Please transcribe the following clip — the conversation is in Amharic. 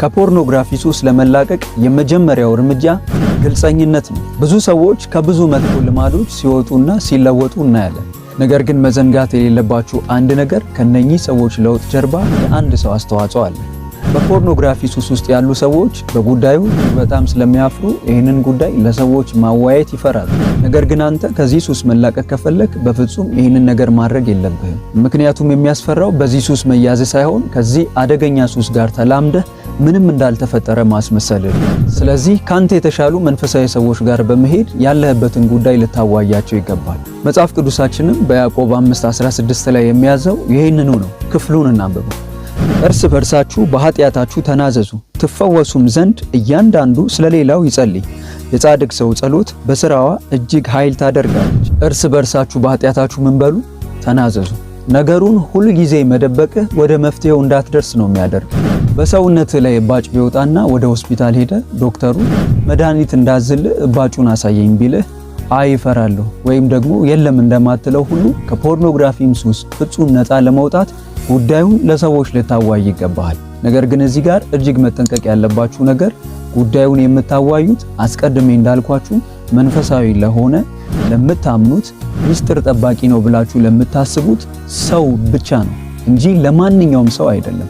ከፖርኖግራፊ ሱስ ለመላቀቅ የመጀመሪያው እርምጃ ግልጸኝነት ነው። ብዙ ሰዎች ከብዙ መጥፎ ልማዶች ሲወጡና ሲለወጡ እናያለን። ነገር ግን መዘንጋት የሌለባችሁ አንድ ነገር ከነኚህ ሰዎች ለውጥ ጀርባ የአንድ ሰው አስተዋጽኦ አለ። በፖርኖግራፊ ሱስ ውስጥ ያሉ ሰዎች በጉዳዩ በጣም ስለሚያፍሩ ይህንን ጉዳይ ለሰዎች ማዋየት ይፈራሉ። ነገር ግን አንተ ከዚህ ሱስ መላቀቅ ከፈለክ በፍጹም ይህንን ነገር ማድረግ የለብህም። ምክንያቱም የሚያስፈራው በዚህ ሱስ መያዝ ሳይሆን ከዚህ አደገኛ ሱስ ጋር ተላምደህ ምንም እንዳልተፈጠረ ማስመሰል። ስለዚህ ካንተ የተሻሉ መንፈሳዊ ሰዎች ጋር በመሄድ ያለህበትን ጉዳይ ልታዋያቸው ይገባል። መጽሐፍ ቅዱሳችንም በያዕቆብ 5:16 ላይ የሚያዘው ይህንኑ ነው። ክፍሉን እናንብበው። እርስ በርሳችሁ በኃጢአታችሁ ተናዘዙ ትፈወሱም ዘንድ እያንዳንዱ ስለሌላው ይጸልይ። የጻድቅ ሰው ጸሎት በሥራዋ እጅግ ኃይል ታደርጋለች። እርስ በርሳችሁ በኃጢአታችሁ ምን በሉ? ተናዘዙ። ነገሩን ሁል ጊዜ መደበቅህ ወደ መፍትሄው እንዳትደርስ ነው የሚያደርግ። በሰውነትህ ላይ እባጭ ቢወጣና ወደ ሆስፒታል ሄደ ዶክተሩ መድኃኒት እንዳዝልህ እባጩን አሳየኝ ቢልህ አይ እፈራለሁ ወይም ደግሞ የለም እንደማትለው ሁሉ ከፖርኖግራፊም ሱስ ፍጹም ነፃ ለመውጣት ጉዳዩን ለሰዎች ልታዋይ ይገባል። ነገር ግን እዚህ ጋር እጅግ መጠንቀቅ ያለባችሁ ነገር ጉዳዩን የምታዋዩት አስቀድሜ እንዳልኳችሁ መንፈሳዊ ለሆነ ለምታምኑት ሚስጥር ጠባቂ ነው ብላችሁ ለምታስቡት ሰው ብቻ ነው እንጂ ለማንኛውም ሰው አይደለም።